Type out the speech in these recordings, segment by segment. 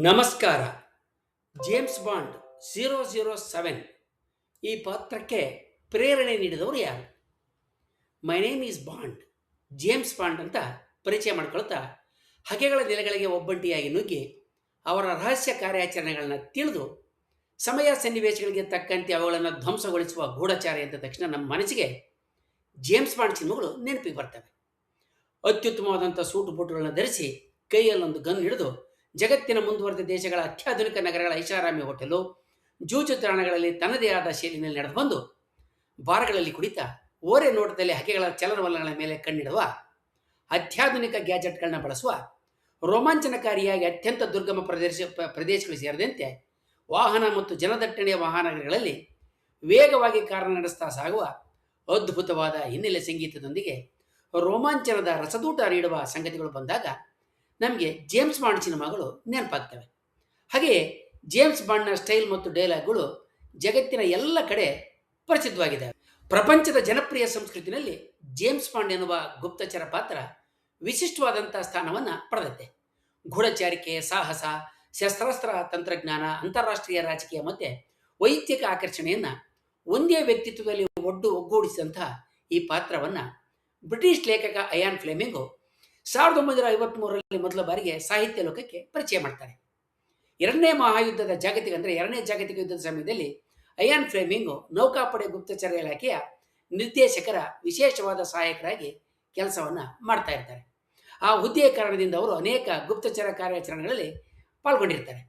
ನಮಸ್ಕಾರ. James bond 007 ಈ ಪಾತ್ರಕ್ಕೆ ಪ್ರೇರಣೆ ನೀಡಿದವರು ಯಾರು? My name is bond, James bond ಅಂತ ಪರಿಚಯ ಮಾಡ್ಕೊಳ್ತಾ ಹಗೆಗಳ ನೆಲೆಗಳಿಗೆ ಒಬ್ಬಂಟಿಯಾಗಿ ನುಗ್ಗಿ ಅವರ ರಹಸ್ಯ ಕಾರ್ಯಾಚರಣೆಗಳನ್ನ ತಿಳಿದು ಸಮಯ ಸನ್ನಿವೇಶಗಳಿಗೆ ತಕ್ಕಂತೆ ಅವುಗಳನ್ನು ಧ್ವಂಸಗೊಳಿಸುವ ಗೂಢಚಾರಿ ಅಂತ ತಕ್ಷಣ ನಮ್ಮ ಮನಸ್ಸಿಗೆ ಜೇಮ್ಸ್ ಬಾಂಡ್ ಸಿನಿಮಾಗಳು ನೆನಪಿಗೆ ಬರ್ತವೆ. ಅತ್ಯುತ್ತಮವಾದಂಥ ಸೂಟು ಬೂಟುಗಳನ್ನು ಧರಿಸಿ ಕೈಯಲ್ಲೊಂದು ಗನ್ ಹಿಡಿದು ಜಗತ್ತಿನ ಮುಂದುವರೆದ ದೇಶಗಳ ಅತ್ಯಾಧುನಿಕ ನಗರಗಳ ಐಷಾರಾಮಿ ಹೋಟೆಲು, ಜೂಜು ತಾಣಗಳಲ್ಲಿ ತನ್ನದೇ ಆದ ಶೈಲಿನಲ್ಲಿ ನಡೆದು ಬಂದು ಬಾರ್ಗಳಲ್ಲಿ ಕುಡಿತಾ ಓರೆ ನೋಟದಲ್ಲಿ ಹಕ್ಕಿಗಳ ಚಲನವಲನಗಳ ಮೇಲೆ ಕಣ್ಣಿಡುವ, ಅತ್ಯಾಧುನಿಕ ಗ್ಯಾಜೆಟ್ಗಳನ್ನ ಬಳಸುವ, ರೋಮಾಂಚನಕಾರಿಯಾಗಿ ಅತ್ಯಂತ ದುರ್ಗಮ ಪ್ರದೇಶಗಳು ಸೇರಿದಂತೆ ವಾಹನ ಮತ್ತು ಜನದಟ್ಟಣೆಯ ವಾಹನಗಳಲ್ಲಿ ವೇಗವಾಗಿ ಕಾರಣ ನಡೆಸ್ತಾ ಸಾಗುವ ಅದ್ಭುತವಾದ ಹಿನ್ನೆಲೆ ಸಂಗೀತದೊಂದಿಗೆ ರೋಮಾಂಚನದ ರಸದೂಟ ನೀಡುವ ಸಂಗತಿಗಳು ಬಂದಾಗ ನಮಗೆ ಜೇಮ್ಸ್ ಬಾಂಡ್ ಸಿನಿಮಾಗಳು ನೆನಪಾಗ್ತವೆ. ಹಾಗೆಯೇ ಜೇಮ್ಸ್ ಬಾಂಡ್ನ ಸ್ಟೈಲ್ ಮತ್ತು ಡೈಲಾಗ್ಗಳು ಜಗತ್ತಿನ ಎಲ್ಲ ಕಡೆ ಪ್ರಸಿದ್ಧವಾಗಿದ್ದಾವೆ. ಪ್ರಪಂಚದ ಜನಪ್ರಿಯ ಸಂಸ್ಕೃತಿಯಲ್ಲಿ ಜೇಮ್ಸ್ ಬಾಂಡ್ ಎನ್ನುವ ಗುಪ್ತಚರ ಪಾತ್ರ ವಿಶಿಷ್ಟವಾದಂಥ ಸ್ಥಾನವನ್ನು ಪಡೆದತ್ತೆ. ಗೂಢಚಾರಿಕೆ, ಸಾಹಸ, ಶಸ್ತ್ರಾಸ್ತ್ರ ತಂತ್ರಜ್ಞಾನ, ಅಂತಾರಾಷ್ಟ್ರೀಯ ರಾಜಕೀಯ ಮತ್ತು ವೈಯಕ್ತಿಕ ಆಕರ್ಷಣೆಯನ್ನು ಒಂದೇ ವ್ಯಕ್ತಿತ್ವದಲ್ಲಿ ಒಗ್ಗೂಡಿಸಿದಂತಹ ಈ ಪಾತ್ರವನ್ನು ಬ್ರಿಟಿಷ್ ಲೇಖಕ ಅಯಾನ್ ಫ್ಲೆಮಿಂಗು 1953ರಲ್ಲಿ ಮೊದಲ ಬಾರಿಗೆ ಸಾಹಿತ್ಯ ಲೋಕಕ್ಕೆ ಪರಿಚಯ ಮಾಡ್ತಾರೆ. ಎರಡನೇ ಜಾಗತಿಕ ಯುದ್ಧದ ಸಮಯದಲ್ಲಿ ಅಯಾನ್ ಫ್ಲೆಮಿಂಗು ನೌಕಾಪಡೆ ಗುಪ್ತಚರ ಇಲಾಖೆಯ ನಿರ್ದೇಶಕರ ವಿಶೇಷವಾದ ಸಹಾಯಕರಾಗಿ ಕೆಲಸವನ್ನು ಮಾಡ್ತಾ ಇರ್ತಾರೆ. ಆ ಹುದ್ದೆಯ ಕಾರಣದಿಂದ ಅವರು ಅನೇಕ ಗುಪ್ತಚರ ಕಾರ್ಯಾಚರಣೆಗಳಲ್ಲಿ ಪಾಲ್ಗೊಂಡಿರ್ತಾರೆ.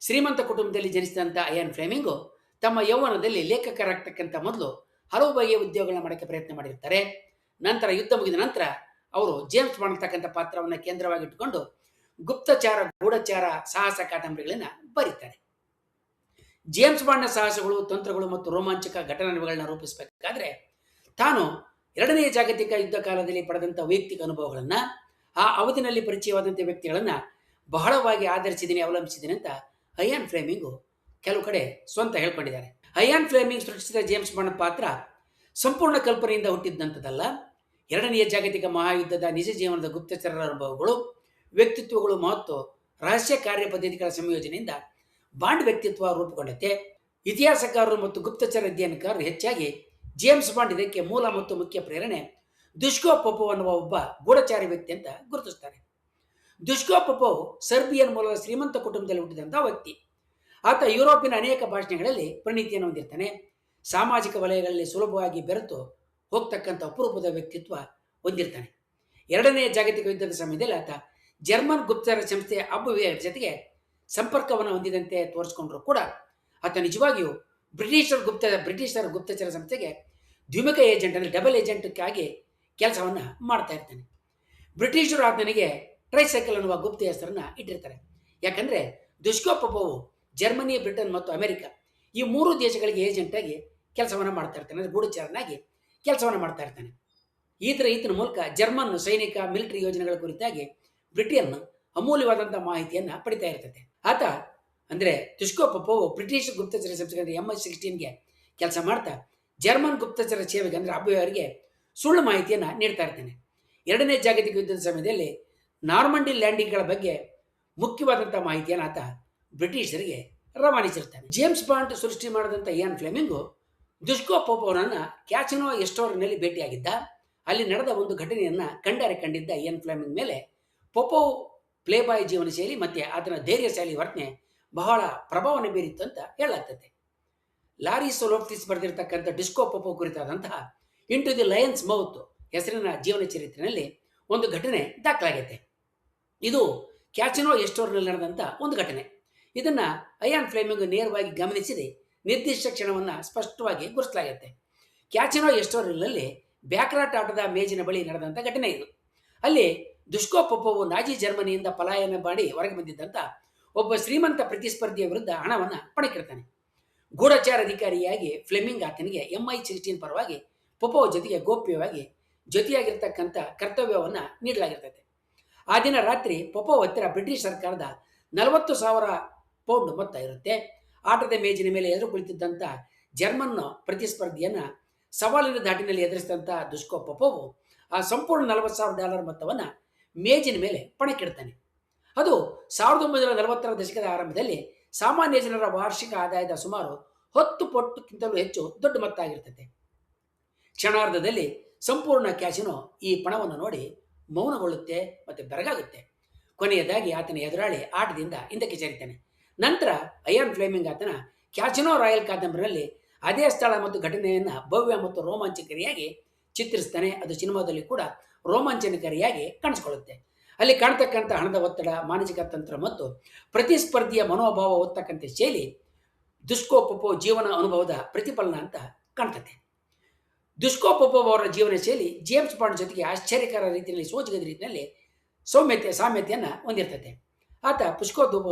ಶ್ರೀಮಂತ ಕುಟುಂಬದಲ್ಲಿ ಜನಿಸಿದಂಥ ಅಯಾನ್ ಫ್ಲೆಮಿಂಗು ತಮ್ಮ ಯೌವನದಲ್ಲಿ ಲೇಖಕರಾಗ್ತಕ್ಕಂಥ ಮೊದಲು ಹಲವು ಬಗೆಯ ಉದ್ಯೋಗಗಳನ್ನ ಮಾಡೋಕ್ಕೆ ಪ್ರಯತ್ನ ಮಾಡಿರ್ತಾರೆ. ನಂತರ ಯುದ್ಧ ಮುಗಿದ ನಂತರ ಅವರು ಜೇಮ್ಸ್ ಬಾಂಡ್ ಅಂತಕ್ಕಂಥ ಪಾತ್ರವನ್ನು ಕೇಂದ್ರವಾಗಿಟ್ಟುಕೊಂಡು ಗುಪ್ತಚಾರ, ಗೂಢಚಾರ, ಸಾಹಸ ಕಾದಂಬರಿಗಳನ್ನು ಬರೀತಾರೆ. ಜೇಮ್ಸ್ ಬಾಂಡ್ನ ಸಾಹಸಗಳು, ತಂತ್ರಗಳು ಮತ್ತು ರೋಮಾಂಚಕ ಘಟನೆಗಳನ್ನ ರೂಪಿಸಬೇಕಾದ್ರೆ ತಾನು ಎರಡನೆಯ ಜಾಗತಿಕ ಯುದ್ಧ ಕಾಲದಲ್ಲಿ ಪಡೆದಂಥ ವೈಯಕ್ತಿಕ ಅನುಭವಗಳನ್ನು, ಆ ಅವಧಿನಲ್ಲಿ ಪರಿಚಯವಾದಂಥ ವ್ಯಕ್ತಿಗಳನ್ನು ಬಹಳವಾಗಿ ಆಧರಿಸಿದ್ದೀನಿ, ಅವಲಂಬಿಸಿದ್ದೀನಿ ಅಂತ ಅಯಾನ್ ಫ್ಲೆಮಿಂಗು ಕೆಲವು ಕಡೆ ಸ್ವಂತ ಹೇಳ್ಕೊಂಡಿದ್ದಾರೆ. ಅಯಾನ್ ಫ್ಲೆಮಿಂಗ್ ಸೃಷ್ಟಿಸಿದ ಜೇಮ್ಸ್ ಬಾಂಡ್ ಪಾತ್ರ ಸಂಪೂರ್ಣ ಕಲ್ಪನೆಯಿಂದ ಹುಟ್ಟಿದ್ದಂಥದ್ದಲ್ಲ. ಎರಡನೆಯ ಜಾಗತಿಕ ಮಹಾಯುದ್ಧದ ನಿಜ ಜೀವನದ ಗುಪ್ತಚರರ ಅನುಭವಗಳು, ವ್ಯಕ್ತಿತ್ವಗಳು ಮತ್ತು ರಹಸ್ಯ ಕಾರ್ಯ ಪದ್ಧತಿಗಳ ಸಂಯೋಜನೆಯಿಂದ ಬಾಂಡ್ ವ್ಯಕ್ತಿತ್ವ ರೂಪುಗೊಂಡತೆ. ಇತಿಹಾಸಕಾರರು ಮತ್ತು ಗುಪ್ತಚರ ಅಧ್ಯಯನಕಾರರು ಹೆಚ್ಚಾಗಿ ಜೇಮ್ಸ್ ಬಾಂಡ್ ಇದಕ್ಕೆ ಮೂಲ ಮತ್ತು ಮುಖ್ಯ ಪ್ರೇರಣೆ ದುಷ್ಕೋ ಪೊಪೋವ್ ಅನ್ನುವ ಒಬ್ಬ ಗೂಢಚಾರಿ ವ್ಯಕ್ತಿ ಅಂತ ಗುರುತಿಸ್ತಾರೆ. ದುಷ್ಕೋ ಪೊಪೋವ್ ಸರ್ಬಿಯನ್ ಮೂಲದ ಶ್ರೀಮಂತ ಕುಟುಂಬದಲ್ಲಿ ಹುಟ್ಟಿದಂಥ ವ್ಯಕ್ತಿ. ಆತ ಯುರೋಪಿನ ಅನೇಕ ಭಾಷಣೆಗಳಲ್ಲಿ ಪರಿಣಿತಿಯನ್ನು ಹೊಂದಿರ್ತಾನೆ. ಸಾಮಾಜಿಕ ವಲಯಗಳಲ್ಲಿ ಸುಲಭವಾಗಿ ಬೆರೆತು ಹೋಗ್ತಕ್ಕಂಥ ಅಪರೂಪದ ವ್ಯಕ್ತಿತ್ವ ಹೊಂದಿರ್ತಾನೆ. ಎರಡನೆಯ ಜಾಗತಿಕ ಯುದ್ಧದ ಸಮಯದಲ್ಲಿ ಆತ ಜರ್ಮನ್ ಗುಪ್ತಚರ ಸಂಸ್ಥೆ ಅಬ್ಬುವಿಯರ ಜೊತೆಗೆ ಸಂಪರ್ಕವನ್ನು ಹೊಂದಿದಂತೆ ತೋರಿಸ್ಕೊಂಡ್ರು ಕೂಡ ಆತ ನಿಜವಾಗಿಯೂ ಬ್ರಿಟಿಷರ ಗುಪ್ತಚರ ಸಂಸ್ಥೆಗೆ ದ್ವಿಮುಖ ಏಜೆಂಟ್, ಅಂದರೆ ಡಬಲ್ ಏಜೆಂಟ್ಗಾಗಿ ಕೆಲಸವನ್ನು ಮಾಡ್ತಾ ಇರ್ತಾನೆ. ಬ್ರಿಟಿಷರು ಆತನಿಗೆ ಟ್ರೈಸೈಕಲ್ ಅನ್ನುವ ಗುಪ್ತ ಹೆಸರನ್ನು ಇಟ್ಟಿರ್ತಾರೆ. ಯಾಕಂದರೆ ದುಷ್ಕೋ ಪೊಪೋವ್ ಜರ್ಮನಿ, ಬ್ರಿಟನ್ ಮತ್ತು ಅಮೆರಿಕ ಈ ಮೂರು ದೇಶಗಳಿಗೆ ಏಜೆಂಟಾಗಿ ಕೆಲಸವನ್ನು ಮಾಡ್ತಾ ಇರ್ತಾನೆ, ಅಂದರೆ ಗೂಢಚಾರನಾಗಿ ಕೆಲಸವನ್ನು ಮಾಡ್ತಾ ಇರ್ತಾನೆ. ಈತನ ಮೂಲಕ ಜರ್ಮನ್ ಸೈನಿಕ ಮಿಲಿಟರಿ ಯೋಜನೆಗಳ ಕುರಿತಾಗಿ ಬ್ರಿಟನ್ ಅಮೂಲ್ಯವಾದಂಥ ಮಾಹಿತಿಯನ್ನು ಪಡಿತಾ ಇರ್ತದೆ. ಆತ ಅಂದರೆ ದುಷ್ಕೋ ಪೊಪೋವ್ ಬ್ರಿಟಿಷ್ ಗುಪ್ತಚರ ಸಂಸ್ಥೆ MI16ಗೆ ಕೆಲಸ ಮಾಡ್ತಾ ಜರ್ಮನ್ ಗುಪ್ತಚರ ಸೇವೆಗೆ, ಅಂದರೆ ಅಬ್ಬುವರಿಗೆ ಸುಳ್ಳು ಮಾಹಿತಿಯನ್ನು ನೀಡ್ತಾ ಇರ್ತಾನೆ. ಎರಡನೇ ಜಾಗತಿಕ ಯುದ್ಧದ ಸಮಯದಲ್ಲಿ ನಾರ್ಮಂಡಿ ಲ್ಯಾಂಡಿಂಗ್ಗಳ ಬಗ್ಗೆ ಮುಖ್ಯವಾದಂಥ ಮಾಹಿತಿಯನ್ನು ಆತ ಬ್ರಿಟಿಷರಿಗೆ ರವಾನಿಸಿರ್ತಾನೆ. ಜೇಮ್ಸ್ ಬಾಂಡ್ ಸೃಷ್ಟಿ ಮಾಡಿದಂಥ ಅಯಾನ್ ಫ್ಲೆಮಿಂಗು ದುಷ್ಕೋ ಪೊಪೋವ್ನನ್ನು ಕ್ಯಾಸಿನೋ ಎಸ್ಟೋರ್ನಲ್ಲಿ ಭೇಟಿಯಾಗಿದ್ದ. ಅಲ್ಲಿ ನಡೆದ ಒಂದು ಘಟನೆಯನ್ನು ಕಂಡಿದ್ದ ಅಯಾನ್ ಫ್ಲೆಮಿಂಗ್ ಮೇಲೆ ಪೊಪೋವ್ ಪ್ಲೇಬಾಯ್ ಜೀವನ ಶೈಲಿ ಮತ್ತು ಆತನ ಧೈರ್ಯಶಾಲಿ ವರ್ತನೆ ಬಹಳ ಪ್ರಭಾವವನ್ನು ಬೀರಿತ್ತು ಅಂತ ಹೇಳಲಾಗ್ತದೆ. ಲಾರಿ ಸೊಲೋಫ್ಟಿಸ್ ಬರೆದಿರತಕ್ಕಂಥ ದುಷ್ಕೋ ಪೊಪೋವ್ ಕುರಿತಾದಂತಹ ಇಂಟು ದಿ ಲಯನ್ಸ್ ಮೌತ್ ಹೆಸರಿನ ಜೀವನ ಚರಿತ್ರೆಯಲ್ಲಿ ಒಂದು ಘಟನೆ ದಾಖಲಾಗೈತೆ. ಇದು ಕ್ಯಾಸಿನೋ ಎಸ್ಟೋರ್ನಲ್ಲಿ ನಡೆದಂಥ ಒಂದು ಘಟನೆ. ಇದನ್ನು ಅಯಾನ್ ಫ್ಲೆಮಿಂಗ್ ನೇರವಾಗಿ ಗಮನಿಸಿದೆ ನಿರ್ದಿಷ್ಟ ಕ್ಷಣವನ್ನು ಸ್ಪಷ್ಟವಾಗಿ ಗುರುತಿಸಲಾಗುತ್ತೆ. ಕ್ಯಾಸಿನೋ ಎಸ್ಟೋರ್ನಲ್ಲಿ ಬ್ಯಾಕ್ರಾಟ್ ಆಟದ ಮೇಜಿನ ಬಳಿ ನಡೆದಂಥ ಘಟನೆ ಇದು. ಅಲ್ಲಿ ದುಷ್ಕೋ ಪೊಪೋವ್ ನಾಜಿ ಜರ್ಮನಿಯಿಂದ ಪಲಾಯನ ಮಾಡಿ ಹೊರಗೆ ಬಂದಿದ್ದಂಥ ಒಬ್ಬ ಶ್ರೀಮಂತ ಪ್ರತಿಸ್ಪರ್ಧಿಯ ವಿರುದ್ಧ ಹಣವನ್ನು ಪಣಕ್ಕಿರ್ತಾನೆ. ಗೂಢಚಾರ ಅಧಿಕಾರಿಯಾಗಿ ಫ್ಲೆಮಿಂಗ್ ಆತನಿಗೆ MI16 ಪರವಾಗಿ ಪೊಪೋವ್ ಜೊತೆಗೆ ಗೋಪ್ಯವಾಗಿ ಜೊತೆಯಾಗಿರ್ತಕ್ಕಂಥ ಕರ್ತವ್ಯವನ್ನು ನೀಡಲಾಗಿರ್ತದೆ. ಆ ದಿನ ರಾತ್ರಿ ಪೊಪೋವ್ ಹತ್ತಿರ ಬ್ರಿಟಿಷ್ ಸರ್ಕಾರದ 40,000 ಪೌಂಡ್ ಮೊತ್ತ ಇರುತ್ತೆ. ಆಟದ ಮೇಜಿನ ಮೇಲೆ ಎದುರು ಕುಳಿತಿದ್ದಂಥ ಜರ್ಮನ್ ಪ್ರತಿಸ್ಪರ್ಧಿಯನ್ನು ಸವಾಲಿನ ದಾಟಿನಲ್ಲಿ ಎದುರಿಸಿದಂಥ ದುಷ್ಕೋ ಪೊಪೋವ್ ಆ ಸಂಪೂರ್ಣ $40,000 ಮೊತ್ತವನ್ನು ಮೇಜಿನ ಮೇಲೆ ಪಣಕ್ಕಿಡ್ತಾನೆ. ಅದು 1940ರ ದಶಕದ ಆರಂಭದಲ್ಲಿ ಸಾಮಾನ್ಯ ಜನರ ವಾರ್ಷಿಕ ಆದಾಯದ ಸುಮಾರು 10 ಪಟ್ಟಕ್ಕಿಂತಲೂ ಹೆಚ್ಚು ದೊಡ್ಡ ಮೊತ್ತ ಆಗಿರ್ತದೆ. ಕ್ಷಣಾರ್ಧದಲ್ಲಿ ಸಂಪೂರ್ಣ ಕ್ಯಾಸಿನೋ ಈ ಪಣವನ್ನು ನೋಡಿ ಮೌನಗೊಳ್ಳುತ್ತೆ ಮತ್ತು ಬೆರಗಾಗುತ್ತೆ. ಕೊನೆಯದಾಗಿ ಆತನ ಎದುರಾಳಿ ಆಟದಿಂದ ಹಿಂದಕ್ಕೆ ಸರಿತಾನೆ. ನಂತರ ಅಯಾನ್ ಫ್ಲೇಮಿಂಗ್ ಆತನ ಕ್ಯಾಸಿನೋ ರಾಯಲ್ ಕಾದಂಬರಿಯಲ್ಲಿ ಅದೇ ಸ್ಥಳ ಮತ್ತು ಘಟನೆಯನ್ನು ಭವ್ಯ ಮತ್ತು ರೋಮಾಂಚಕಾರಿಯಾಗಿ ಚಿತ್ರಿಸ್ತಾನೆ. ಅದು ಸಿನಿಮಾದಲ್ಲಿ ಕೂಡ ರೋಮಾಂಚನಕಾರಿಯಾಗಿ ಕಾಣಿಸ್ಕೊಳ್ಳುತ್ತೆ. ಅಲ್ಲಿ ಕಾಣ್ತಕ್ಕಂಥ ಹಣದ ಒತ್ತಡ, ಮಾನಸಿಕ ತಂತ್ರ ಮತ್ತು ಪ್ರತಿಸ್ಪರ್ಧಿಯ ಮನೋಭಾವ ಓದ್ತಕ್ಕಂಥ ಶೈಲಿ ದುಷ್ಕೋ ಪೊಪೊ ಜೀವನ ಅನುಭವದ ಪ್ರತಿಫಲನ ಅಂತ ಕಾಣ್ತದೆ. ದುಷ್ಕೋ ಪೊಪೊ ಅವರ ಜೀವನ ಶೈಲಿ ಜೇಮ್ಸ್ ಬಾಂಡ್ ಜೊತೆಗೆ ಆಶ್ಚರ್ಯಕರ ರೀತಿಯಲ್ಲಿ ಸೋಜಿಗದ ರೀತಿಯಲ್ಲಿ ಸಾಮ್ಯತೆಯನ್ನು ಹೊಂದಿರ್ತದೆ. ಆತ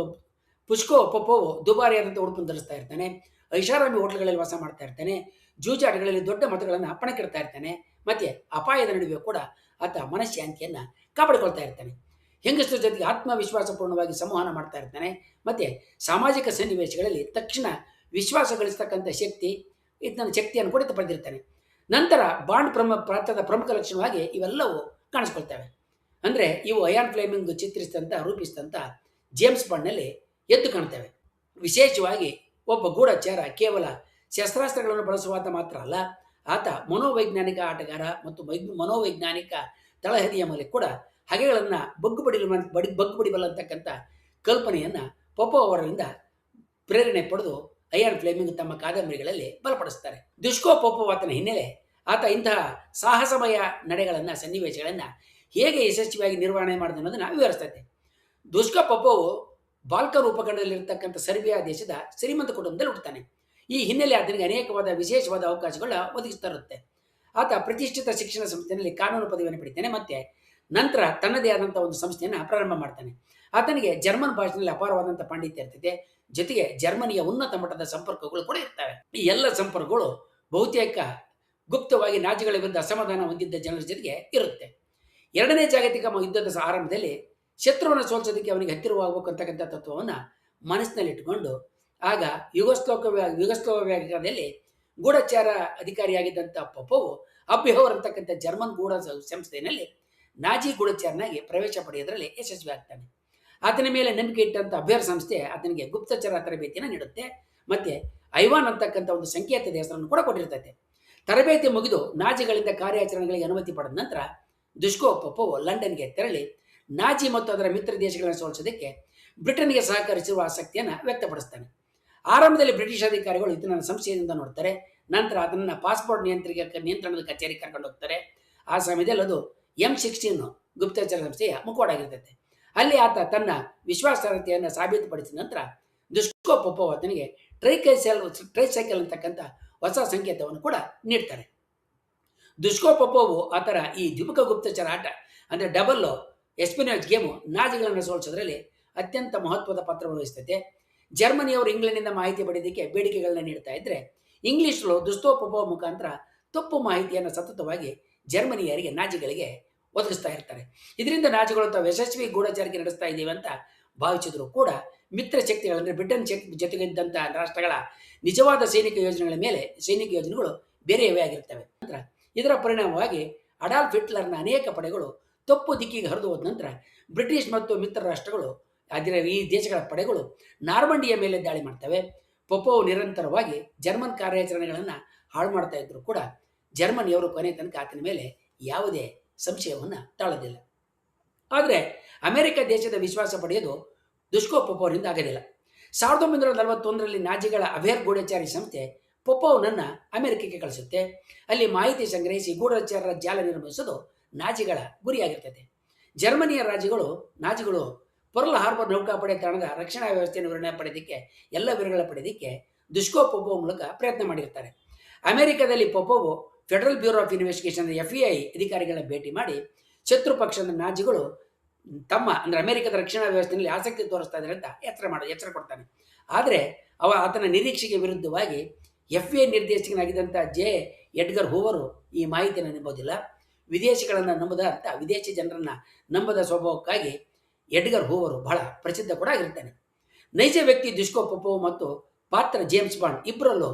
ಪುಷ್ಕೋ ಪೊಪೊವು ದುಬಾರಿಯಾದಂಥ ಉಡುಪನ್ನು ಧರಿಸ್ತಾ ಇರ್ತಾನೆ. ಐಷಾರಾಮಿ ಹೋಟ್ಲ್ಗಳಲ್ಲಿ ವಾಸ ಮಾಡ್ತಾ ಇರ್ತಾನೆ. ಜೂಜಾಟಗಳಲ್ಲಿ ದೊಡ್ಡ ಮತಗಳನ್ನು ಪಣಕ್ಕಿಡ್ತಾ ಇರ್ತಾನೆ. ಮತ್ತು ಅಪಾಯದ ನಡುವೆ ಕೂಡ ಆತ ಮನಃಶಾಂತಿಯನ್ನು ಕಾಪಾಡಿಕೊಳ್ತಾ ಇರ್ತಾನೆ. ಹೆಂಗಸರ ಜೊತೆಗೆ ಆತ್ಮವಿಶ್ವಾಸಪೂರ್ಣವಾಗಿ ಸಂವಹನ ಮಾಡ್ತಾ ಇರ್ತಾನೆ. ಮತ್ತು ಸಾಮಾಜಿಕ ಸನ್ನಿವೇಶಗಳಲ್ಲಿ ತಕ್ಷಣ ವಿಶ್ವಾಸ ಗಳಿಸ್ತಕ್ಕಂಥ ಶಕ್ತಿಯನ್ನು ಕೂಡ ಪಡೆದಿರ್ತಾನೆ. ನಂತರ ಬಾಂಡ್ ಪಾತ್ರದ ಪ್ರಮುಖ ಲಕ್ಷಣವಾಗಿ ಇವೆಲ್ಲವೂ ಕಾಣಿಸ್ಕೊಳ್ತವೆ. ಅಂದರೆ ಇವು ಅಯಾನ್ ಫ್ಲೇಮಿಂಗ್ ರೂಪಿಸಿದಂಥ ಜೇಮ್ಸ್ ಬಾಂಡ್ನಲ್ಲಿ ಎದ್ದು ಕಾಣ್ತವೆ. ವಿಶೇಷವಾಗಿ ಒಬ್ಬ ಗೂಢಚಾರ ಕೇವಲ ಶಸ್ತ್ರಾಸ್ತ್ರಗಳನ್ನು ಬಳಸುವಾತ ಮಾತ್ರ ಅಲ್ಲ, ಆತ ಮನೋವೈಜ್ಞಾನಿಕ ಆಟಗಾರ ಮತ್ತು ಮನೋವೈಜ್ಞಾನಿಕ ತಳಹದಿಯ ಮೇಲೆ ಕೂಡ ಹಗೆಗಳನ್ನು ಬಗ್ಗುಬಡಿಬಲ್ಲಂತಕ್ಕಂಥ ಕಲ್ಪನೆಯನ್ನು ಪೊಪೊ ಅವರಿಂದ ಪ್ರೇರಣೆ ಪಡೆದು ಅಯಾನ್ ಫ್ಲೇಮಿಂಗ್ ತಮ್ಮ ಕಾದಂಬರಿಗಳಲ್ಲಿ ಬಲಪಡಿಸ್ತಾರೆ. ದುಷ್ಕೋ ಪೊಪೊ ಆತನ ಹಿನ್ನೆಲೆ, ಆತ ಇಂತಹ ಸಾಹಸಮಯ ನಡೆಗಳನ್ನು, ಸನ್ನಿವೇಶಗಳನ್ನು ಹೇಗೆ ಯಶಸ್ವಿಯಾಗಿ ನಿರ್ವಹಣೆ ಮಾಡಿದೆ ಅನ್ನೋದನ್ನು ವಿವರಿಸ್ತೈತೆ. ದುಷ್ಕೋ ಪೊಪೊವು ಬಾಲ್ಕನ್ ಉಪಖಂಡದಲ್ಲಿರ್ತಕ್ಕಂಥ ಸರ್ಬಿಯಾ ದೇಶದ ಶ್ರೀಮಂತ ಕುಟುಂಬದಲ್ಲಿ ಹುಟ್ಟುತ್ತಾನೆ. ಈ ಹಿನ್ನೆಲೆ ಆತನಿಗೆ ಅನೇಕವಾದ ವಿಶೇಷವಾದ ಅವಕಾಶಗಳ ಒದಗಿಸ್ತಾ ಇರುತ್ತೆ. ಆತ ಪ್ರತಿಷ್ಠಿತ ಶಿಕ್ಷಣ ಸಂಸ್ಥೆಯಲ್ಲಿ ಕಾನೂನು ಪದವಿಯನ್ನು ಪಡಿತಾನೆ ಮತ್ತು ನಂತರ ತನ್ನದೇ ಆದಂಥ ಒಂದು ಸಂಸ್ಥೆಯನ್ನು ಪ್ರಾರಂಭ ಮಾಡ್ತಾನೆ. ಆತನಿಗೆ ಜರ್ಮನ್ ಭಾಷೆಯಲ್ಲಿ ಅಪಾರವಾದಂಥ ಪಾಂಡಿತ್ಯ ಇರ್ತದೆ. ಜೊತೆಗೆ ಜರ್ಮನಿಯ ಉನ್ನತ ಮಟ್ಟದ ಸಂಪರ್ಕಗಳು ಕೂಡ ಇರ್ತವೆ. ಈ ಎಲ್ಲ ಸಂಪರ್ಕಗಳು ಬಹುತೇಕ ಗುಪ್ತವಾಗಿ ನಾಜಿಗಳ ವಿರುದ್ಧ ಅಸಮಾಧಾನ ಹೊಂದಿದ್ದ ಜನರ ಜೊತೆಗೆ ಇರುತ್ತೆ. ಎರಡನೇ ಜಾಗತಿಕ ಯುದ್ಧದ ಆರಂಭದಲ್ಲಿ ಶತ್ರುವನ್ನು ಸೋಲಿಸೋದಕ್ಕೆ ಅವನಿಗೆ ಹತ್ತಿರವಾಗಬೇಕು ಅಂತಕ್ಕಂಥ ತತ್ವವನ್ನು ಮನಸ್ಸಿನಲ್ಲಿಟ್ಟುಕೊಂಡು ಆಗ ಯುಗೋಸ್ಲಾವಿಯಾದಲ್ಲಿ ಗೂಢಚಾರ ಅಧಿಕಾರಿಯಾಗಿದ್ದಂಥ ಪೊಪೊವು ಅಬ್ಯಹೋರ್ ಅಂತಕ್ಕಂಥ ಜರ್ಮನ್ ಗೂಢ ಸಂಸ್ಥೆಯಲ್ಲಿ ನಾಜಿ ಗೂಢಚಾರನಾಗಿ ಪ್ರವೇಶ ಪಡೆಯೋದ್ರಲ್ಲಿ ಯಶಸ್ವಿ ಆಗ್ತಾನೆ. ಆತನ ಮೇಲೆ ನಂಬಿಕೆ ಇಟ್ಟಂಥ ಅಬ್ಯಹರ್ ಸಂಸ್ಥೆ ಆತನಿಗೆ ಗುಪ್ತಚರ ತರಬೇತಿಯನ್ನು ನೀಡುತ್ತೆ ಮತ್ತು ಐವಾನ್ ಅಂತಕ್ಕಂಥ ಒಂದು ಸಂಕೇತದ ಹೆಸರನ್ನು ಕೂಡ ಕೊಟ್ಟಿರ್ತೈತೆ. ತರಬೇತಿ ಮುಗಿದು ನಾಜಿಗಳಿಂದ ಕಾರ್ಯಾಚರಣೆಗಳಿಗೆ ಅನುಮತಿ ಪಡೆದ ನಂತರ ದುಷ್ಕೋ ಪೊಪೊವು ಲಂಡನ್ಗೆ ತೆರಳಿ ನಾಜಿ ಮತ್ತು ಅದರ ಮಿತ್ರ ದೇಶಗಳನ್ನು ಸೋಲಿಸೋದಕ್ಕೆ ಬ್ರಿಟನ್ಗೆ ಸಹಕರಿಸುವ ಆಸಕ್ತಿಯನ್ನು ವ್ಯಕ್ತಪಡಿಸ್ತಾನೆ. ಆರಂಭದಲ್ಲಿ ಬ್ರಿಟಿಷ್ ಅಧಿಕಾರಿಗಳು ಇದನ್ನು ಸಂಶಯದಿಂದ ನೋಡ್ತಾರೆ. ನಂತರ ಅದನ್ನು ಪಾಸ್ಪೋರ್ಟ್ ನಿಯಂತ್ರಣದ ಕಚೇರಿ ಕರ್ಕೊಂಡು ಹೋಗ್ತಾರೆ. ಆ ಸಮಯದಲ್ಲಿ ಅದು M16 ಗುಪ್ತಚರ ಸಂಸ್ಥೆಯ ಮುಖವಾಡಾಗಿರ್ತೈತೆ. ಅಲ್ಲಿ ಆತ ತನ್ನ ವಿಶ್ವಾಸಾರ್ಹತೆಯನ್ನು ಸಾಬೀತುಪಡಿಸಿದ ನಂತರ ದುಷ್ಕೋ ಪೊಪೊ ಆತನಿಗೆ ಟ್ರೈಸೈಕಲ್ ಅಂತಕ್ಕಂಥ ಹೊಸ ಸಂಕೇತವನ್ನು ಕೂಡ ನೀಡ್ತಾರೆ. ದುಷ್ಕೋ ಪೊಪೊವು ಆತರ ಈ ದ್ವಿಮುಖ ಗುಪ್ತಚರ ಆಟ ಅಂದರೆ ಡಬಲ್ ಎಸ್ಪಿನಾಜ್ ಗೇಮು ನಾಜಿಗಳನ್ನು ಸೋಲಿಸೋದ್ರಲ್ಲಿ ಅತ್ಯಂತ ಮಹತ್ವದ ಪಾತ್ರವನ್ನು ವಹಿಸ್ತೈತೆ. ಜರ್ಮನಿಯವರು ಇಂಗ್ಲೆಂಡಿಂದ ಮಾಹಿತಿ ಪಡೆಯೋದಕ್ಕೆ ಬೇಡಿಕೆಗಳನ್ನ ನೀಡ್ತಾ ಇದ್ದರೆ ಇಂಗ್ಲಿಷರು ದುಷ್ಕೋ ಪೊಪೊ ಮುಖಾಂತರ ತಪ್ಪು ಮಾಹಿತಿಯನ್ನು ಸತತವಾಗಿ ಜರ್ಮನಿಯರಿಗೆ ನಾಜಿಗಳಿಗೆ ಒದಗಿಸ್ತಾ ಇರ್ತಾರೆ. ಇದರಿಂದ ನಾಜಿಗಳು ತಾವು ಯಶಸ್ವಿ ಗೂಢಚಾರಿಕೆ ನಡೆಸ್ತಾ ಇದ್ದೀವಿ ಅಂತ ಭಾವಿಸಿದ್ರು ಕೂಡ ಮಿತ್ರ ಶಕ್ತಿಗಳಂದರೆ ಬ್ರಿಟನ್ ಜೊತೆಗಿದ್ದಂಥ ರಾಷ್ಟ್ರಗಳ ನಿಜವಾದ ಸೈನಿಕ ಯೋಜನೆಗಳು ಬೇರೆಯವೇ ಆಗಿರ್ತವೆ. ನಂತರ ಇದರ ಪರಿಣಾಮವಾಗಿ ಅಡಾಲ್ಫ್ ಹಿಟ್ಲರ್ನ ಅನೇಕ ಪಡೆಗಳು ತಪ್ಪು ದಿಕ್ಕಿಗೆ ಹರಿದು ಹೋದ ನಂತರ ಬ್ರಿಟಿಷ್ ಮತ್ತು ಮಿತ್ರ ರಾಷ್ಟ್ರಗಳು ಈ ದೇಶಗಳ ಪಡೆಗಳು ನಾರ್ಮಂಡಿಯ ಮೇಲೆ ದಾಳಿ ಮಾಡ್ತವೆ. ಪೊಪೊವು ನಿರಂತರವಾಗಿ ಜರ್ಮನ್ ಕಾರ್ಯಾಚರಣೆಗಳನ್ನು ಹಾಳು ಮಾಡ್ತಾ ಇದ್ರು ಕೂಡ ಜರ್ಮನಿಯವರು ಕೊನೆ ತನಕ ಆತನ ಮೇಲೆ ಯಾವುದೇ ಸಂಶಯವನ್ನು ತಾಳೋದಿಲ್ಲ. ಆದರೆ ಅಮೆರಿಕ ದೇಶದ ವಿಶ್ವಾಸ ಪಡೆಯೋದು ದುಷ್ಕೋ ಪೊಪೊರಿಂದ ಆಗೋದಿಲ್ಲ. 1941ರಲ್ಲಿ ನಾಜಿಗಳ ಅಭೇರ್ ಗೂಢಚಾರಿ ಸಂಸ್ಥೆ ಪೊಪೊವನನ್ನು ಅಮೆರಿಕಕ್ಕೆ ಕಳಿಸುತ್ತೆ. ಅಲ್ಲಿ ಮಾಹಿತಿ ಸಂಗ್ರಹಿಸಿ ಗೂಢಚಾರರ ಜಾಲ ನಿರ್ಮಿಸೋದು ನಾಜಿಗಳ ಗುರಿಯಾಗಿರ್ತದೆ. ಜರ್ಮನಿಯ ನಾಜಿಗಳು ಪರ್ಲ್ ಹಾರ್ಬರ್ ನೌಕಾಪಡೆ ತಾಣದ ರಕ್ಷಣಾ ವ್ಯವಸ್ಥೆಯನ್ನು ವಿವರಗಳ ಪಡೆಯೋದಕ್ಕೆ ದುಷ್ಕೋ ಪೊಪೊ ಮೂಲಕ ಪ್ರಯತ್ನ ಮಾಡಿರ್ತಾರೆ. ಅಮೆರಿಕದಲ್ಲಿ Popov federal bureau of investigation FBI ಅಧಿಕಾರಿಗಳನ್ನ ಭೇಟಿ ಮಾಡಿ ಶತ್ರು ಪಕ್ಷದ ನಾಜಿಗಳು ಅಮೆರಿಕದ ರಕ್ಷಣಾ ವ್ಯವಸ್ಥೆಯಲ್ಲಿ ಆಸಕ್ತಿ ತೋರಿಸ್ತಾ ಇದ್ದಾರೆ ಅಂತ ಎಚ್ಚರ ಕೊಡ್ತಾನೆ. ಆದರೆ ಆತನ ನಿರೀಕ್ಷೆಗೆ ವಿರುದ್ಧವಾಗಿ FBI ನಿರ್ದೇಶಕನಾಗಿದ್ದಂಥ ಎಡ್ಗರ್ ಹೂವರು ಈ ಮಾಹಿತಿಯನ್ನು ನಂಬೋದಿಲ್ಲ. ವಿದೇಶಿಗಳನ್ನು ವಿದೇಶಿ ಜನರನ್ನು ನಂಬದ ಸ್ವಭಾವಕ್ಕಾಗಿ ಎಡ್ಗರ್ ಹೂವರು ಬಹಳ ಪ್ರಸಿದ್ಧ ಕೂಡ ಆಗಿರ್ತಾನೆ. ನೈಜ ವ್ಯಕ್ತಿ ದುಷ್ಕೋ ಪೊಪೊ ಮತ್ತು ಪಾತ್ರ ಜೇಮ್ಸ್ ಬಾಂಡ್ ಇಬ್ಬರಲ್ಲೂ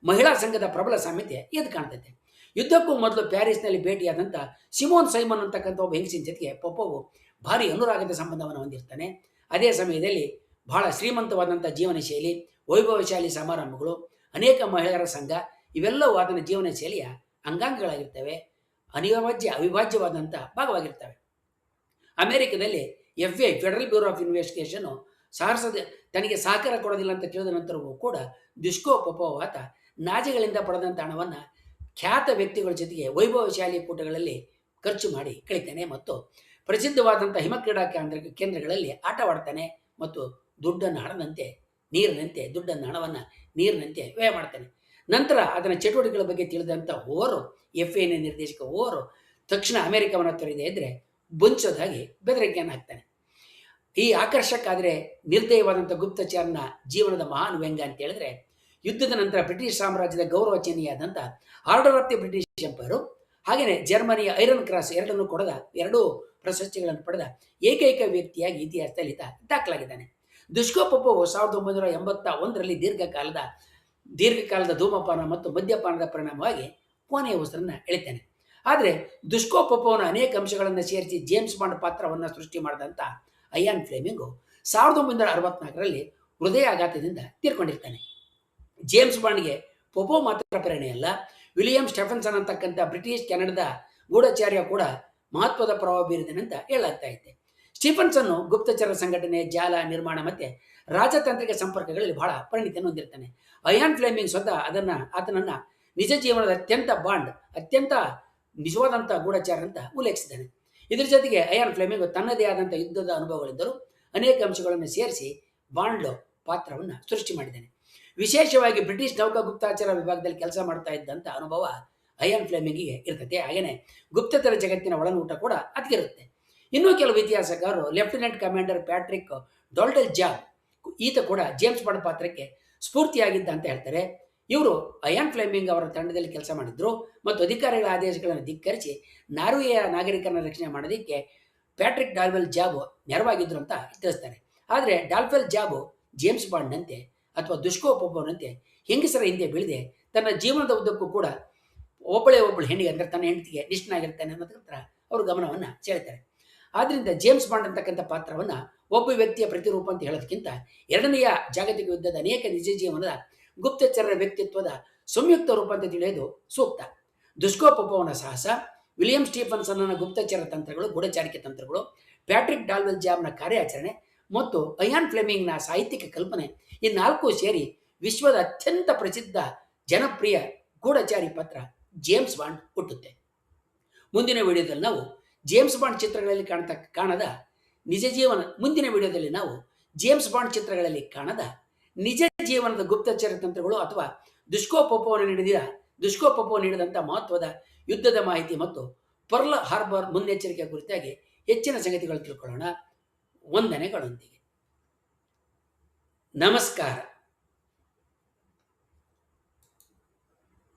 ಮಹಿಳಾ ಸಂಘದ ಪ್ರಬಲ ಸಾಮ್ಯತೆ ಎದ್ದು ಕಾಣ್ತೈತೆ. ಯುದ್ಧಕ್ಕೂ ಮೊದಲು ಪ್ಯಾರಿಸ್ನಲ್ಲಿ ಭೇಟಿಯಾದಂಥ ಸಿಮೋನ್ ಸೈಮನ್ ಅಂತಕ್ಕಂಥ ಒಬ್ಬ ಹೆಂಗಸಿನ ಜೊತೆಗೆ ಪೊಪೊವು ಭಾರಿ ಅನುರಾಗದ ಸಂಬಂಧವನ್ನು ಹೊಂದಿರ್ತಾನೆ. ಅದೇ ಸಮಯದಲ್ಲಿ ಬಹಳ ಶ್ರೀಮಂತವಾದಂಥ ಜೀವನ ಶೈಲಿ, ವೈಭವಶಾಲಿ ಸಮಾರಂಭಗಳು, ಅನೇಕ ಮಹಿಳೆಯರ ಸಂಘ ಇವೆಲ್ಲವೂ ಆತನ ಜೀವನ ಶೈಲಿಯ ಅಂಗಾಂಗಗಳಾಗಿರ್ತವೆ, ಅವಿಭಾಜ್ಯವಾದಂಥ ಭಾಗವಾಗಿರ್ತವೆ. ಅಮೆರಿಕದಲ್ಲಿ FBI federal bureau of investigation ಸಾಹಸದ ತನಗೆ ಸಹಕಾರ ಕೊಡೋದಿಲ್ಲ ಅಂತ ತಿಳಿದ ನಂತರವೂ ಕೂಡ ದುಷ್ಕೋ ಪೊಪೋವ್ ಆತ ನಾಜಿಗಳಿಂದ ಪಡೆದಂಥ ಹಣವನ್ನು ಖ್ಯಾತ ವ್ಯಕ್ತಿಗಳ ಜೊತೆಗೆ ವೈಭವಶಾಲಿ ಕೂಟಗಳಲ್ಲಿ ಖರ್ಚು ಮಾಡಿ ಕಳಿತಾನೆ ಮತ್ತು ಪ್ರಸಿದ್ಧವಾದಂಥ ಹಿಮಕ್ರೀಡಾ ಕೇಂದ್ರಗಳಲ್ಲಿ ಆಟವಾಡ್ತಾನೆ ಮತ್ತು ಹಣವನ್ನು ನೀರಿನಂತೆ ವ್ಯಯ ಮಾಡ್ತಾನೆ. ನಂತರ ಅದರ ಚಟುವಟಿಕೆಗಳ ಬಗ್ಗೆ ತಿಳಿದಂಥ ಓವರು FBI ನಿರ್ದೇಶಕ ಓವರು ತಕ್ಷಣ ಅಮೆರಿಕವನ್ನು ತೊರೆದೇ ಇದ್ದರೆ ಬುಂಚೋದಾಗಿ ಬೆದರಿಕೆಯನ್ನು ಹಾಕ್ತಾನೆ. ಈ ಆಕರ್ಷಕ ಆದರೆ ನಿರ್ದಯವಾದಂಥ ಗುಪ್ತಚರನ ಜೀವನದ ಮಹಾನ್ ವ್ಯಂಗ್ಯ ಅಂತ ಹೇಳಿದ್ರೆ, ಯುದ್ಧದ ನಂತರ ಬ್ರಿಟಿಷ್ ಸಾಮ್ರಾಜ್ಯದ ಗೌರವ ಚಿಹ್ನೆಯಾದಂಥ order of the British empire, ಹಾಗೆಯೇ ಜರ್ಮನಿಯ ಐರನ್ ಕ್ರಾಸ್ ಎರಡೂ ಪ್ರಶಸ್ತಿಗಳನ್ನು ಪಡೆದ ಏಕೈಕ ವ್ಯಕ್ತಿಯಾಗಿ ಇತಿಹಾಸದಲ್ಲಿ ದಾಖಲಾಗಿದ್ದಾನೆ. ದುಷ್ಕೋ ಪೊಪೋವ್ 1981ರಲ್ಲಿ ದೀರ್ಘಕಾಲದ ಧೂಮಪಾನ ಮತ್ತು ಮದ್ಯಪಾನದ ಪರಿಣಾಮವಾಗಿ ಕೊನೆಯ ಉಸಿರನ್ನು ಎಳಿತಾನೆ. ಆದರೆ ದುಷ್ಕೋ ಪೊಪೋವ್ನ ಅನೇಕ ಅಂಶಗಳನ್ನು ಸೇರಿಸಿ ಜೇಮ್ಸ್ ಬಾಂಡ್ ಪಾತ್ರವನ್ನು ಸೃಷ್ಟಿ ಮಾಡಿದಂಥ ಅಯಾನ್ ಫ್ಲೆಮಿಂಗು 1964ರಲ್ಲಿ ಹೃದಯಾಘಾತದಿಂದ ತೀರ್ಕೊಂಡಿರ್ತಾನೆ. ಜೇಮ್ಸ್ ಬಾಂಡ್ಗೆ ಪೊಪೋವ್ ಮಾತ್ರ ಪ್ರೇರಣೆಯಲ್ಲ, ವಿಲಿಯಂ ಸ್ಟೆಫನ್ಸನ್ ಅಂತಕ್ಕಂಥ ಬ್ರಿಟಿಷ್ ಕೆನಡಾದ ಗೂಢಚಾರ್ಯ ಕೂಡ ಮಹತ್ವದ ಪ್ರಭಾವ ಬೀರಿದ್ದಾನೆ ಅಂತ ಹೇಳಲಾಗ್ತಾ ಇದೆ. ಸ್ಟೀಫನ್ಸನ್ನು ಗುಪ್ತಚರ ಸಂಘಟನೆ, ಜಾಲ ನಿರ್ಮಾಣ ಮತ್ತು ರಾಜತಾಂತ್ರಿಕ ಸಂಪರ್ಕಗಳಲ್ಲಿ ಬಹಳ ಪರಿಣಿತಿಯನ್ನು ಹೊಂದಿರ್ತಾನೆ. ಅಯಾನ್ ಫ್ಲೆಮಿಂಗ್ ಸ್ವತಃ ಆತನನ್ನು ನಿಜ ಜೀವನದ ಅತ್ಯಂತ ನಿಜವಾದಂಥ ಗೂಢಚಾರ ಅಂತ ಉಲ್ಲೇಖಿಸಿದ್ದಾನೆ. ಇದರ ಜೊತೆಗೆ ಅಯಾನ್ ಫ್ಲೆಮಿಂಗ್ ತನ್ನದೇ ಆದಂಥ ಯುದ್ಧದ ಅನುಭವಗಳಿದ್ದರೂ ಅನೇಕ ಅಂಶಗಳನ್ನು ಸೇರಿಸಿ ಬಾಂಡ್ ಪಾತ್ರವನ್ನು ಸೃಷ್ಟಿ ಮಾಡಿದ್ದಾನೆ. ವಿಶೇಷವಾಗಿ ಬ್ರಿಟಿಷ್ ನೌಕಾ ಗುಪ್ತಚರ ವಿಭಾಗದಲ್ಲಿ ಕೆಲಸ ಮಾಡ್ತಾ ಇದ್ದಂಥ ಅನುಭವ ಅಯಾನ್ ಫ್ಲೆಮಿಂಗಿಗೆ ಇರ್ತದೆ. ಹಾಗೆಯೇ ಗುಪ್ತಚರ ಜಗತ್ತಿನ ಒಳನೋಟ ಕೂಡ ಅದಕ್ಕಿರುತ್ತೆ. ಇನ್ನೂ ಕೆಲವು ಇತಿಹಾಸಕಾರರು ಲೆಫ್ಟಿನೆಂಟ್ ಕಮಾಂಡರ್ ಪ್ಯಾಟ್ರಿಕ್ ಡಾಲ್ಟೆಲ್ ಜಾಬ್ ಈತ ಕೂಡ ಜೇಮ್ಸ್ ಬಾಂಡ್ ಪಾತ್ರಕ್ಕೆ ಸ್ಫೂರ್ತಿಯಾಗಿದ್ದ ಅಂತ ಹೇಳ್ತಾರೆ. ಇವರು ಅಯಾನ್ ಫ್ಲೆಮಿಂಗ್ ಅವರ ತಂಡದಲ್ಲಿ ಕೆಲಸ ಮಾಡಿದ್ರು ಮತ್ತು ಅಧಿಕಾರಿಗಳ ಆದೇಶಗಳನ್ನು ಧಿಕ್ಕರಿಸಿ ನಾರ್ವೆಯ ನಾಗರಿಕರನ್ನ ರಕ್ಷಣೆ ಮಾಡೋದಕ್ಕೆ ಪ್ಯಾಟ್ರಿಕ್ ಡಾಲ್ವೆಲ್ ಜಾಬ್ ನೆರವಾಗಿದ್ರು ಅಂತ ತಿಳಿಸ್ತಾರೆ. ಆದರೆ ಡಾಲ್ವೆಲ್ ಜಾಬ್ ಜೇಮ್ಸ್ ಬಾಂಡ್ನಂತೆ ಅಥವಾ ದುಷ್ಕೋ ಪೊಪೋವ್ನಂತೆ ಹೆಂಗಸರ ಹಿಂದೆ ಬೀಳದೆ ತನ್ನ ಜೀವನದ ಉದ್ದಕ್ಕೂ ಕೂಡ ಒಬ್ಬಳು ಹೆಣ್ಣಿಗೆ ಅಂದರೆ ತನ್ನ ಹೆಂಡತಿಗೆ ನಿಷ್ಠನಾಗಿರ್ತಾನೆ ಅನ್ನೋದಕ್ಕೆ ಅವರು ಗಮನವನ್ನು ಸೆಳೆತಾರೆ. ಆದ್ದರಿಂದ ಜೇಮ್ಸ್ ಬಾಂಡ್ ಅಂತಕ್ಕಂಥ ಪಾತ್ರವನ್ನು ಒಬ್ಬ ವ್ಯಕ್ತಿಯ ಪ್ರತಿರೂಪ ಅಂತ ಹೇಳೋದಕ್ಕಿಂತ ಎರಡನೆಯ ಜಾಗತಿಕ ಯುದ್ಧದ ಅನೇಕ ನಿಜ ಜೀವನದ ಗುಪ್ತಚರರ ವ್ಯಕ್ತಿತ್ವದ ಸಂಯುಕ್ತ ರೂಪ ಅಂತ ತಿಳಿಯೋದು ಸೂಕ್ತ. ದುಷ್ಕೋ ಪೊಪೋವ್ನ ಸಾಹಸ, ವಿಲಿಯಂ ಸ್ಟೀಫನ್ಸನ್ನ ಗುಪ್ತಚರ ತಂತ್ರಗಳು, ಗೂಢಚಾರಿಕೆ ತಂತ್ರಗಳು, ಪ್ಯಾಟ್ರಿಕ್ ಡಾಲ್ವೆಲ್ ಜಾಬ್ನ ಕಾರ್ಯಾಚರಣೆ ಮತ್ತು ಅಯಾನ್ ಫ್ಲೆಮಿಂಗ್ನ ಸಾಹಿತ್ಯಿಕ ಕಲ್ಪನೆ ಈ ನಾಲ್ಕು ಸೇರಿ ವಿಶ್ವದ ಅತ್ಯಂತ ಪ್ರಸಿದ್ಧ ಜನಪ್ರಿಯ ಗೂಢಚಾರಿ ಪಾತ್ರ ಜೇಮ್ಸ್ ಬಾಂಡ್ ಹುಟ್ಟುತ್ತೆ. ಮುಂದಿನ ವಿಡಿಯೋದಲ್ಲಿ ನಾವು ಜೇಮ್ಸ್ ಬಾಂಡ್ ಚಿತ್ರಗಳಲ್ಲಿ ಕಾಣದ ನಿಜ ಜೀವನದ ಗುಪ್ತಚರ ತಂತ್ರಗಳು ಅಥವಾ ದುಷ್ಕೋ ಪೊಪೋವ್ ನೀಡಿದಂಥ ಮಹತ್ವದ ಯುದ್ಧದ ಮಾಹಿತಿ ಮತ್ತು ಪರ್ಲ್ ಹಾರ್ಬರ್ ಮುನ್ನೆಚ್ಚರಿಕೆ ಕುರಿತಾಗಿ ಹೆಚ್ಚಿನ ಸಂಗತಿಗಳು ತಿಳ್ಕೊಳ್ಳೋಣ. ವಂದನೆಗಳೊಂದಿಗೆ ನಮಸ್ಕಾರ.